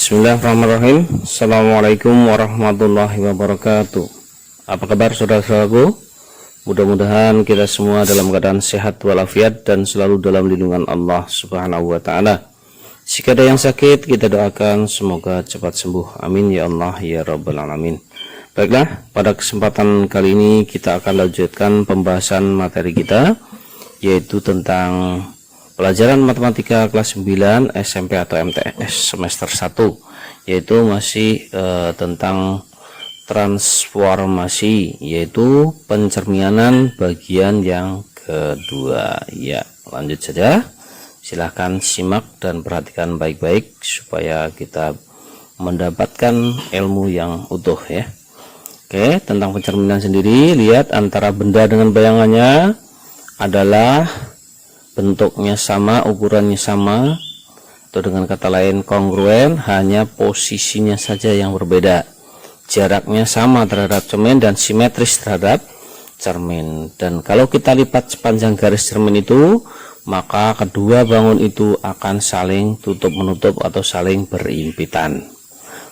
Bismillahirrahmanirrahim. Assalamualaikum warahmatullahi wabarakatuh. Apa kabar saudara-saudaraku? Mudah-mudahan kita semua dalam keadaan sehat walafiat dan selalu dalam lindungan Allah Subhanahu wa ta'ala. Jika ada yang sakit, kita doakan semoga cepat sembuh. Amin ya Allah ya rabbal alamin. Baiklah, pada kesempatan kali ini kita akan lanjutkan pembahasan materi kita, yaitu tentang pelajaran matematika kelas 9 SMP atau MTS semester 1, yaitu masih tentang transformasi, yaitu pencerminan bagian yang kedua. Ya, lanjut saja. Silahkan simak dan perhatikan baik-baik supaya kita mendapatkan ilmu yang utuh ya. Oke, tentang pencerminan sendiri, lihat antara benda dengan bayangannya adalah bentuknya sama, ukurannya sama, atau dengan kata lain kongruen, hanya posisinya saja yang berbeda. Jaraknya sama terhadap cermin dan simetris terhadap cermin. Dan kalau kita lipat sepanjang garis cermin itu, maka kedua bangun itu akan saling tutup menutup atau saling berimpitan.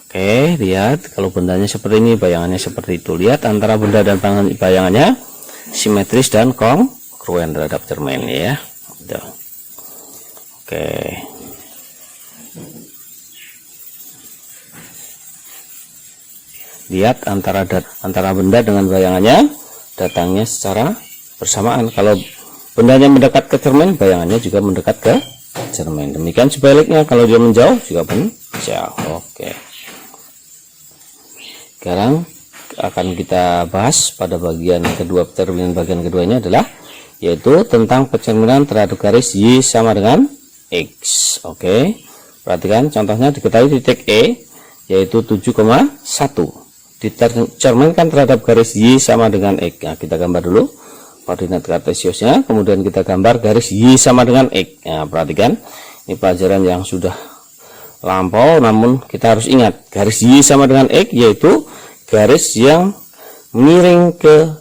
Oke, lihat kalau bendanya seperti ini, bayangannya seperti itu. Lihat antara benda dan bayangannya simetris dan kongruen terhadap cermin ya. Oke, lihat antara benda dengan bayangannya datangnya secara bersamaan. Kalau bendanya mendekat ke cermin, bayangannya juga mendekat ke cermin. Demikian sebaliknya, kalau dia menjauh juga menjauh. Oke, sekarang akan kita bahas pada bagian kedua. Pencerminan bagian keduanya adalah yaitu tentang pencerminan terhadap garis Y sama dengan X. Oke, perhatikan contohnya, diketahui titik E yaitu 7,1 dicerminkan terhadap garis Y sama dengan X. Nah, kita gambar dulu koordinat kartesiusnya, kemudian kita gambar garis Y sama dengan X. Nah, perhatikan, ini pelajaran yang sudah lampau, namun kita harus ingat garis Y sama dengan X yaitu garis yang miring ke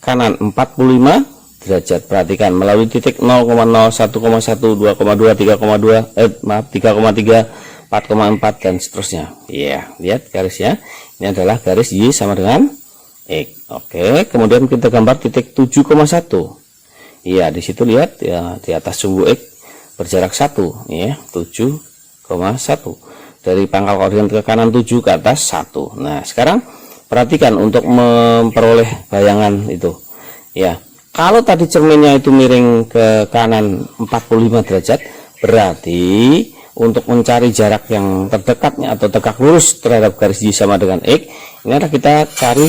kanan 45 derajat. Perhatikan melalui titik 0,0, 1,1, 2,2, 3,2, 3,3, 4,4 dan seterusnya. Ya, lihat garisnya. Ini adalah garis Y sama dengan X. Oke, kemudian kita gambar titik 7,1. Iya, di situ lihat ya, di atas sumbu X berjarak 1 ya, 7,1. Dari pangkal koordinat ke kanan 7 ke atas 1. Nah, sekarang perhatikan untuk memperoleh bayangan itu. Ya, kalau tadi cerminnya itu miring ke kanan 45 derajat, berarti untuk mencari jarak yang terdekatnya atau tegak lurus terhadap garis Y sama dengan X, ini adalah kita cari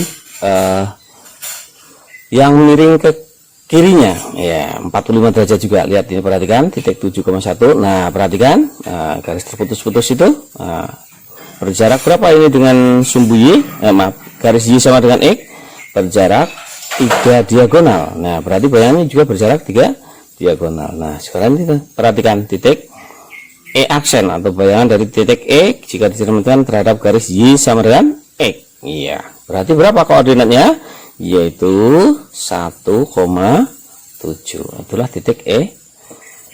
yang miring ke kirinya ya, 45 derajat juga. Lihat ini, perhatikan titik 7,1. Nah, perhatikan garis terputus-putus itu berjarak berapa ini dengan sumbu Y, garis Y sama dengan X berjarak 3 diagonal. Nah, berarti bayangannya juga berjarak 3 diagonal. Nah, sekarang kita perhatikan titik E aksen atau bayangan dari titik E jika dicerminkan terhadap garis Y sama dengan X. Iya, berarti berapa koordinatnya? Yaitu 1,7. Itulah titik E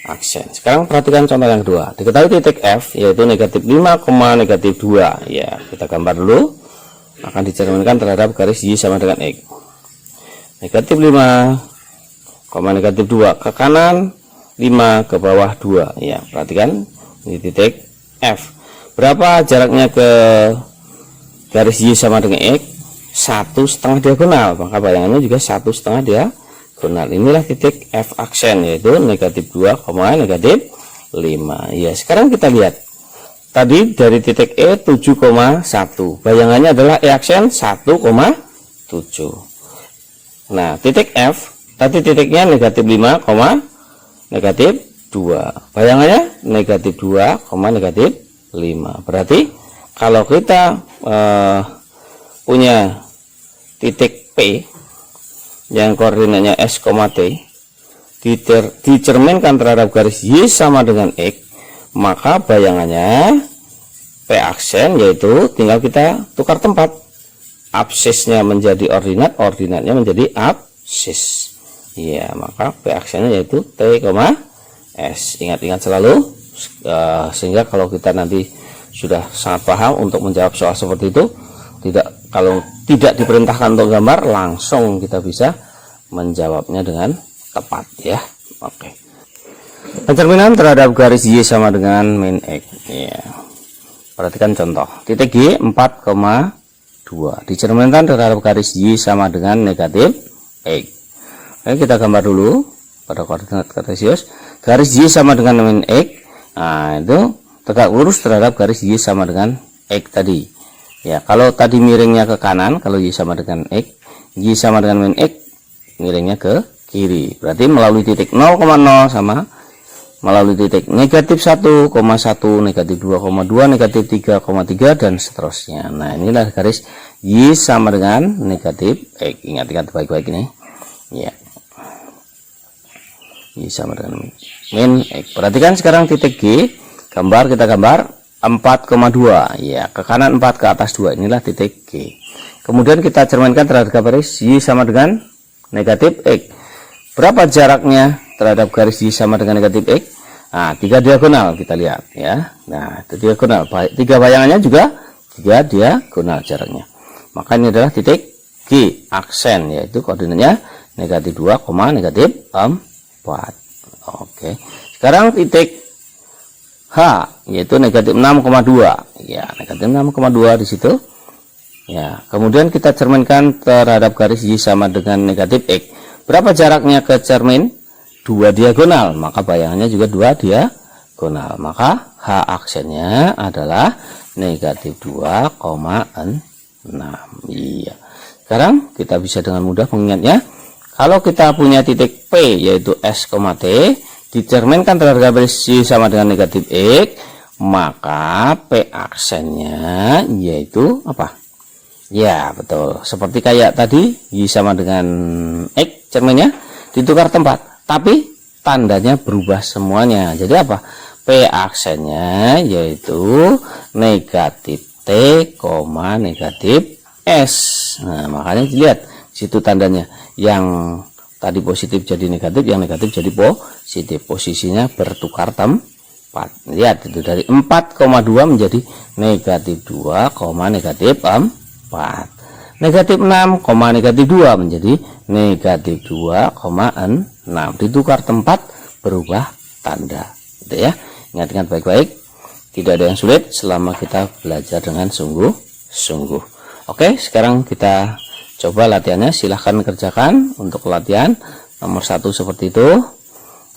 aksen. Sekarang perhatikan contoh yang kedua. Diketahui titik F yaitu negatif 5, negatif 2. Ya, kita gambar dulu. Akan dicerminkan terhadap garis Y sama dengan X. Negatif 5, negatif 2 ke kanan, 5 ke bawah 2. Ya, perhatikan ini titik F. Berapa jaraknya ke garis Y sama dengan X? 1,5 diagonal. Maka bayangannya juga 1,5 diagonal. Inilah titik F aksen yaitu negatif 2, negatif 5. Ya, sekarang kita lihat. Tadi dari titik E 7,1. Bayangannya adalah E aksen 1,7. Nah, titik F tadi titiknya negatif 5, negatif 2. Bayangannya negatif 2, negatif 5. Berarti kalau kita punya titik P yang koordinatnya S, T dicerminkan terhadap garis Y sama dengan X, maka bayangannya P aksen yaitu tinggal kita tukar tempat, absisnya menjadi ordinat, ordinatnya menjadi absis. Ya, maka P aksennya yaitu T, S. Ingat-ingat selalu, sehingga kalau kita nanti sudah sangat paham untuk menjawab soal seperti itu, kalau tidak diperintahkan untuk gambar, langsung kita bisa menjawabnya dengan tepat ya. Oke. Pencerminan terhadap garis Y sama dengan min X. Ya. Perhatikan contoh. Titik G 4,2 dicerminkan terhadap garis Y sama dengan negatif X. Oke, kita gambar dulu pada koordinat kartesius. Garis Y sama dengan min X. Nah, itu tegak lurus terhadap garis Y sama dengan X tadi. Ya, kalau tadi miringnya ke kanan, kalau Y sama dengan X, Y sama dengan min X, miringnya ke kiri. Berarti melalui titik 0,0 sama melalui titik negatif 1,1, negatif 2,2, negatif 3,3 dan seterusnya. Nah, inilah garis Y sama dengan negatif X. Ingat-ingat baik-baik ini. Ya. Y sama dengan min X. Perhatikan sekarang titik G, kita gambar 4,2. Ya, ke kanan 4, ke atas 2. Inilah titik G. Kemudian kita cerminkan terhadap garis Y sama dengan negatif X. Berapa jaraknya terhadap garis Y sama dengan negatif X? Nah, 3 diagonal kita lihat ya. Nah, itu diagonal. 3 bayangannya juga 3 diagonal jaraknya. Maka ini adalah titik G aksen, yaitu koordinatnya negatif 2, negatif 4. Oke. Sekarang titik H, yaitu negatif 6,2. Ya, negatif 6,2 di situ. Ya, kemudian kita cerminkan terhadap garis Y sama dengan negatif X. Berapa jaraknya ke cermin? 2 diagonal, maka bayangannya juga 2 diagonal. Maka H aksennya adalah negatif 2,6. Iya. Sekarang kita bisa dengan mudah mengingatnya. Kalau kita punya titik P yaitu S, T dicerminkan terhadap garis Y sama dengan negatif X, maka P aksennya yaitu apa? Ya, betul. Seperti kayak tadi, Y sama dengan X, cerminnya ditukar tempat. Tapi tandanya berubah semuanya. Jadi apa? P aksennya yaitu negatif T, negatif S. Nah, makanya dilihat situ tandanya. Yang tadi positif jadi negatif, yang negatif jadi positif. Posisinya bertukar tempat. Lihat, itu dari 4,2 menjadi negatif 2, negatif 4. Negatif 6, negatif 2 menjadi negatif 2,6. Ditukar tempat, berubah tanda. Gitu ya. Ingat-ingat baik-baik. Tidak ada yang sulit selama kita belajar dengan sungguh-sungguh. Oke, sekarang kita coba latihannya. Silahkan kerjakan untuk latihan nomor 1 seperti itu.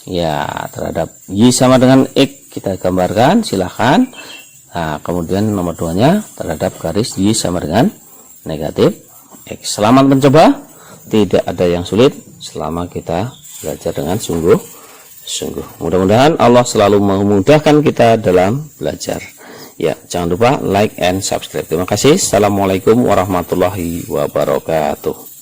Ya, terhadap Y sama dengan X kita gambarkan. Silahkan. Nah, kemudian nomor 2-nya terhadap garis Y sama dengan negatif X. Selamat mencoba. Tidak ada yang sulit selama kita belajar dengan sungguh-sungguh. Mudah-mudahan Allah selalu memudahkan kita dalam belajar. Ya, jangan lupa like and subscribe. Terima kasih. Assalamualaikum warahmatullahi wabarakatuh.